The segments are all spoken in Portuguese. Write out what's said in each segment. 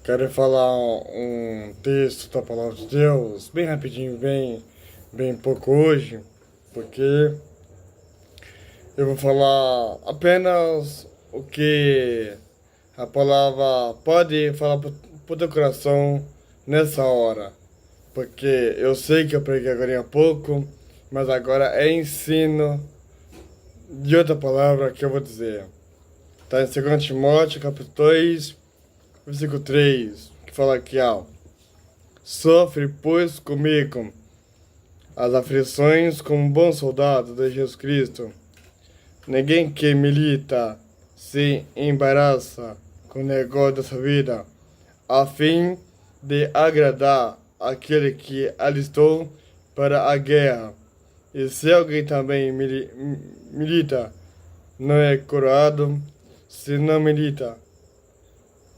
Quero falar um texto da Palavra de Deus, bem rapidinho, bem pouco hoje, porque eu vou falar apenas o que a palavra pode falar para o teu coração nessa hora. Porque eu sei que eu preguei agora há pouco, mas agora é ensino de outra palavra que eu vou dizer. Está em 2 Timóteo, capítulo 2, versículo 3, que fala aqui, sofre, pois, comigo as aflições como um bom soldado de Jesus Cristo. Ninguém que milita se embaraça com o negócio dessa vida, a fim de agradar aquele que alistou para a guerra. E se alguém também milita, não é coroado, se não milita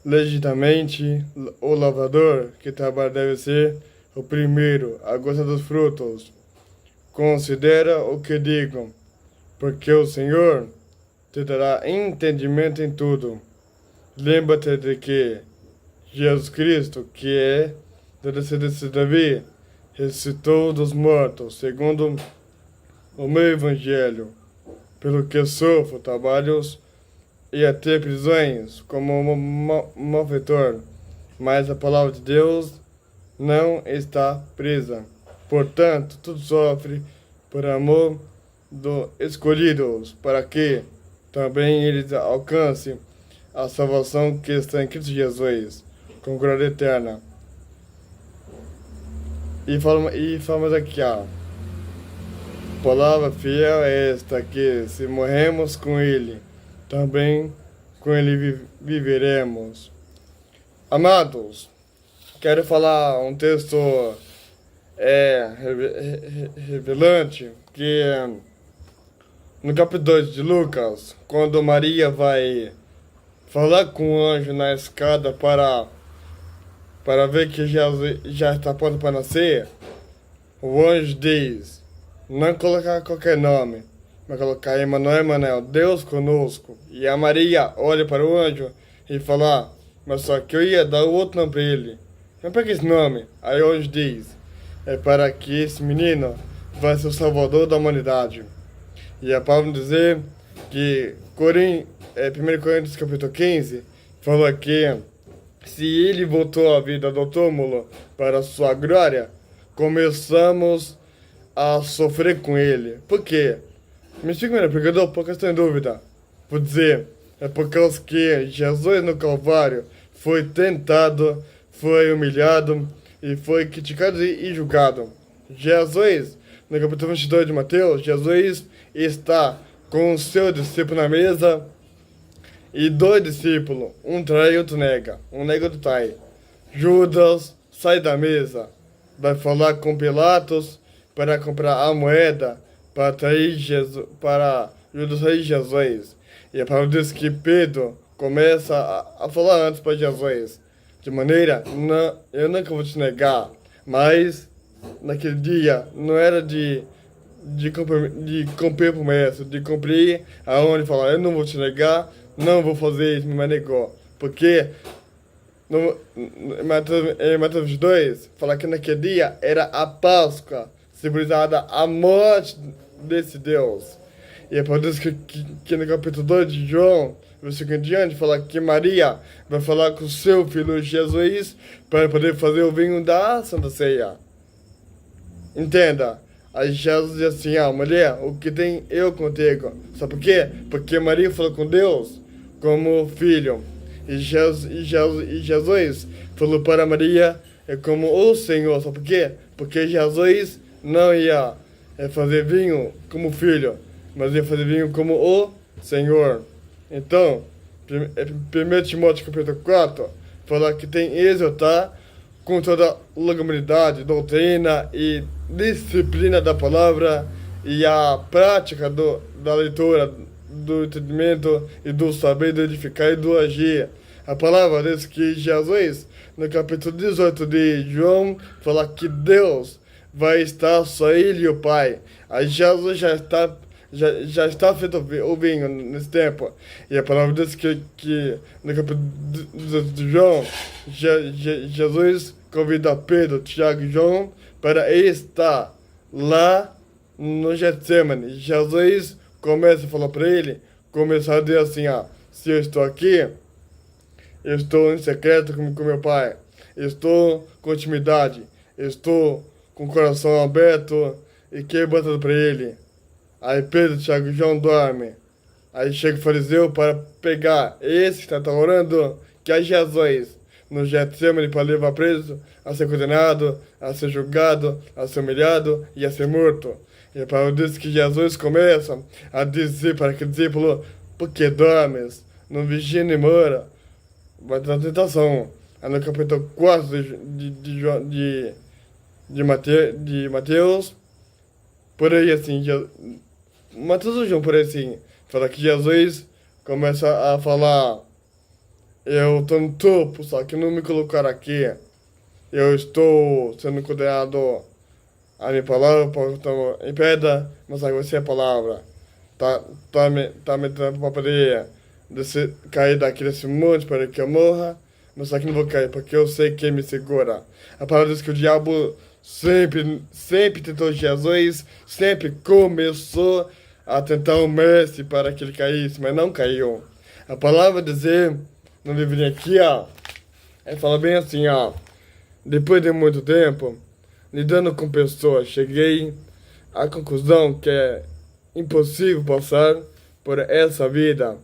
legitimamente, o lavrador que trabalha deve ser o primeiro a gostar dos frutos. Considera o que digo, porque o Senhor te dará entendimento em tudo. Lembra-te de que Jesus Cristo, que é da descendência de Davi, ressuscitou dos mortos, segundo o meu evangelho, pelo que sofro trabalhos e até prisões, como um malfeitor. Mas a palavra de Deus não está presa. Portanto, tudo sofre por amor dos escolhidos, para que também eles alcancem a salvação que está em Cristo Jesus, com glória eterna. E falamos aqui, palavra fiel é esta, que se morremos com Ele, também com Ele viveremos. Amados, quero falar um texto revelante, que no capítulo 2 de Lucas, quando Maria vai falar com o anjo na escada para ver que Jesus já está pronto para nascer, o anjo diz, não colocar qualquer nome, mas colocar Emanuel, Deus conosco. E a Maria olha para o anjo e fala, mas só que eu ia dar outro nome para ele. Mas para que esse nome? Aí o anjo diz, é para que esse menino vai ser o salvador da humanidade. E a palavra dizer que 1 Coríntios capítulo 15 fala que se ele voltou à vida do túmulo para a sua glória, começamos a sofrer com ele. Por quê? Me explica melhor, pregador, porque eu estou em dúvida. Vou dizer, é por causa que Jesus no Calvário foi tentado, foi humilhado e foi criticado e julgado. Jesus, no capítulo 22 de Mateus, Jesus está com o seu discípulo na mesa e 2 discípulos, um trai e outro nega, um nega do trai. Judas sai da mesa, vai falar com Pilatos para comprar a moeda para trair Jesus, para Judas trair Jesus. E a palavra diz que Pedro começa a falar antes para Jesus, de maneira, não, eu nunca vou te negar, mas naquele dia não era de cumprir promessa, de cumprir aonde falar, eu não vou te negar, não vou fazer isso, mas negou. Porque em Mateus 22, fala que naquele dia era a Páscoa, simbolizada a morte desse Deus. E é por isso que no capítulo 2 de João, versículo em diante, fala que Maria vai falar com o seu filho Jesus para poder fazer o vinho da Santa Ceia. Entenda. Aí Jesus diz assim, mulher, o que tem eu contigo? Sabe por quê? Porque Maria falou com Deus como filho. E Jesus falou para Maria como o Senhor. Sabe por quê? Porque Jesus não ia fazer vinho como filho, mas ia fazer vinho como o Senhor. Então, 1 Timóteo capítulo 4 fala que tem exortar com toda longanimidade, doutrina e disciplina da palavra e a prática da leitura, do entendimento e do saber, do edificar e do agir. A palavra diz que Jesus, no capítulo 18 de João, fala que Deus vai estar só Ele e o Pai. Aí Jesus já está já está feito o vinho nesse tempo. E a palavra diz que no capítulo de João, Jesus convida Pedro, Tiago e João para estar lá no Getsemane. Jesus começa a falar para ele, começa a dizer assim, se eu estou aqui, eu estou em secreto com meu pai, eu estou com intimidade, eu estou com o coração aberto e quebrantado para ele. Aí Pedro, Tiago e João dormem. Aí chega o fariseu para pegar esse que está orando, que é Jesus, no Getsemane para levar preso, a ser condenado, a ser julgado, a ser humilhado e a ser morto. E a palavra diz que Jesus começa a dizer para aquele discípulo, por que dormes? Não vigia nem mora. Vai ter tentação. Aí no capítulo 4 de Mateus, por aí assim, Mateus ou João, por aí assim, fala que Jesus começa a falar, eu estou no topo, só que não me colocaram aqui. Eu estou sendo condenado a minha palavra em pedra, mas agora você é a palavra. Tá me dando para poder cair daqui desse monte para que eu morra, mas só que não vou cair, porque eu sei quem me segura. A palavra diz que o diabo sempre tentou Jesus, sempre começou a tentar o mestre para que ele caísse, mas não caiu. A palavra dizer, no livrinho aqui, fala bem assim, depois de muito tempo, lidando com pessoas, cheguei à conclusão que é impossível passar por essa vida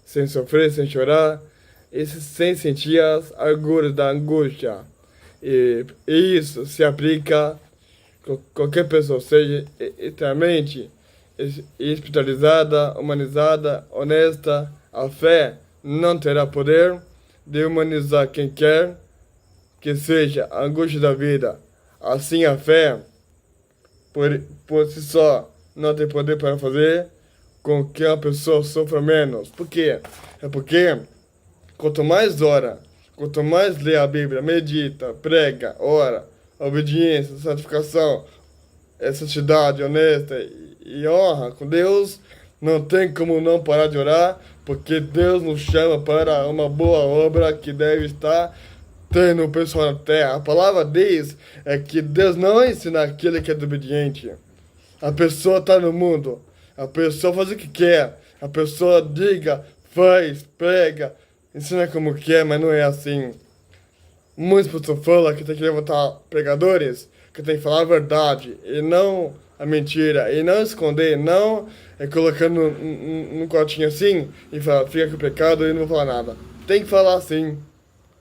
sem sofrer, sem chorar e sem sentir as agruras da angústia. E isso se aplica a qualquer pessoa, seja extremamente espiritualizada, humanizada, honesta. A fé não terá poder de humanizar quem quer que seja a angústia da vida. Assim, a fé, por si só, não tem poder para fazer com que a pessoa sofra menos. Por quê? É porque quanto mais ora, quanto mais lê a Bíblia, medita, prega, ora, obediência, santificação, santidade honesta e honra com Deus, não tem como não parar de orar, porque Deus nos chama para uma boa obra que deve estar tendo o pessoal na terra. A palavra diz que Deus não ensina aquele que é desobediente. A pessoa está no mundo, a pessoa faz o que quer, a pessoa diga, faz, prega, ensina como quer, mas não é assim. Muitas pessoas falam que tem que levantar pregadores, que tem que falar a verdade, e não a mentira, e não esconder, não colocando num quartinho assim, e falar, fica com o pecado e não vou falar nada. Tem que falar assim.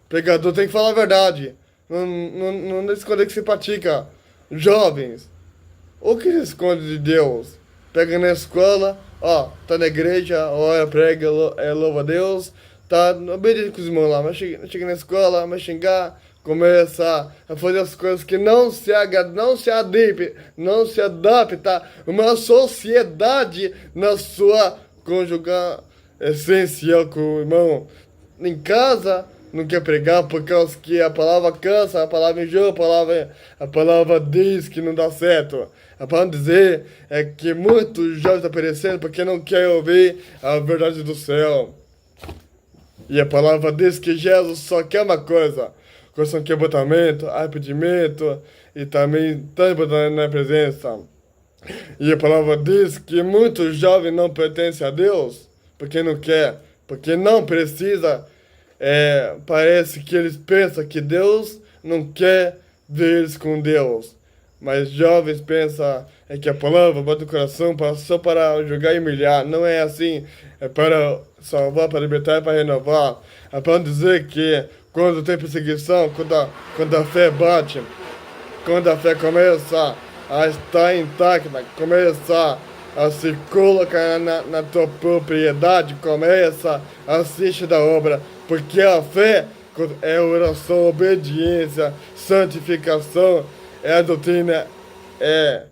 Pregador tem que falar a verdade. Não esconder que se pratica. Jovens, o que se esconde de Deus? Pega na escola, tá na igreja, ora, prega, louva a Deus, tá obedecendo com os irmãos lá, mas chega na escola, vai xingar, começa a fazer as coisas que não se adapta uma sociedade na sua conjugal essencial com o irmão. Em casa, não quer pregar por causa que a palavra cansa, a palavra enjoa, a palavra diz que não dá certo. A palavra dizer é que muitos jovens estão perecendo porque não querem ouvir a verdade do céu. E a palavra diz que Jesus só quer uma coisa: coração quebrantamento, arrependimento e também transbordando na presença. E a palavra diz que muitos jovens não pertencem a Deus porque não quer, porque não precisa. Parece que eles pensam que Deus não quer ver eles com Deus. Mas jovens pensam que a palavra bate no coração só para julgar e humilhar. Não é assim. É para salvar, para libertar, para renovar. É para dizer que quando tem perseguição, quando a fé bate, quando a fé começa a estar intacta, começa a se colocar na tua propriedade, começa a assistir da obra. Porque a fé é oração, obediência, santificação, é a doutrina, é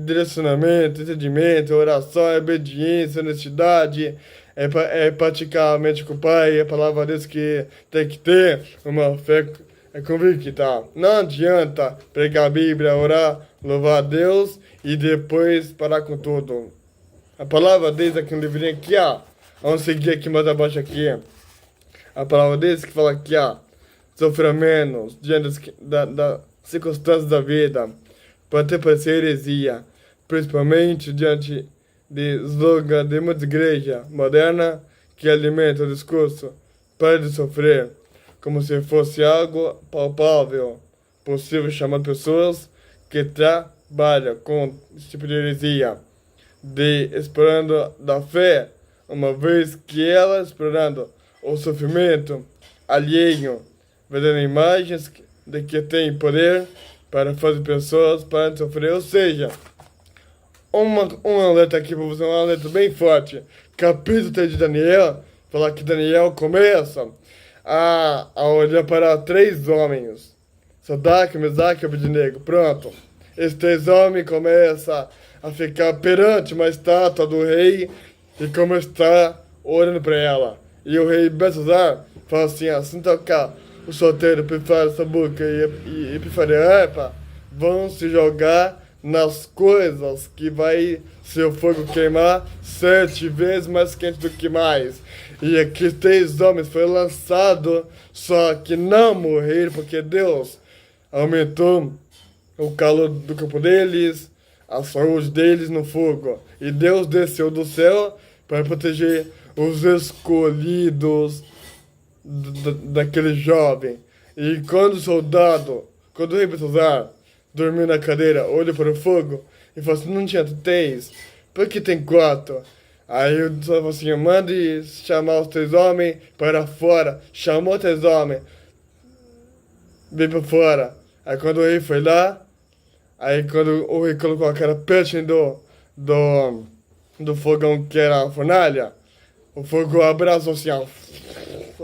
direcionamento, entendimento, oração, obediência, honestidade, é praticar a mente com o Pai, a palavra diz que tem que ter uma fé convicta. Não adianta pregar a Bíblia, orar, louvar a Deus e depois parar com tudo. A palavra deles aqui no livrinho aqui, ó. Vamos seguir aqui mais abaixo aqui. A palavra deles que fala aqui, ó. Sofrer menos diante das circunstâncias da vida. Pode ter parecer heresia. Principalmente diante de slogan de muita igreja moderna que alimenta o discurso. Pare de sofrer. Como se fosse algo palpável. Possível chamar pessoas que trabalham com esse tipo de heresia. De explorando da fé, uma vez que ela explorando o sofrimento alheio, vendendo imagens de que tem poder para fazer pessoas para de sofrer. Ou seja, um alerta aqui para você, um alerta bem forte. Capítulo 3 de Daniel, falar que Daniel começa a olhar para 3 homens. Sadraque, Mesaque e Abednego. Pronto. Esses 3 homens começam a ficar perante uma estátua do rei e como está orando para ela. E o rei Belsazar fala assim tocar o solteiro, Epifário, Sabuca e Epifário Arpa vão se jogar nas coisas que vai seu fogo queimar 7 vezes mais quente do que mais. E aqui 3 homens foram lançados, só que não morreram, porque Deus aumentou o calor do corpo deles, a saúde deles no fogo. E Deus desceu do céu para proteger os escolhidos daquele jovem. E quando o soldado, quando o rei Belsazar dormiu na cadeira, olhou para o fogo e falou assim, não tinha 3, por que tem 4? Aí o soldado falou assim, mande chamar os 3 homens para fora. Chamou 3 homens, veio para fora. Aí quando o rei foi lá, aí quando o rei colocou a cara perto do fogão que era a fornalha, o fogo abraçou assim, ó,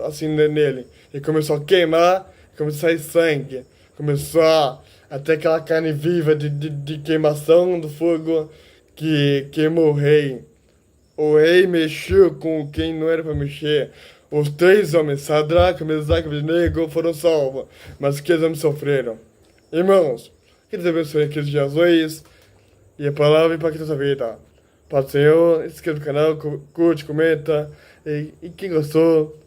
assim nele. E começou a queimar, começou a sair sangue. Começou a ter aquela carne viva de queimação do fogo que queimou o rei. O rei mexeu com quem não era para mexer. Os 3 homens, Sadraque, Mesaque e Abednego, foram salvos. Mas aqueles homens sofreram. Irmãos, que Deus abençoe aqui de Jesus e a palavra impacta a sua vida. Paz do Senhor, inscreva no canal, curte, comenta. E quem gostou,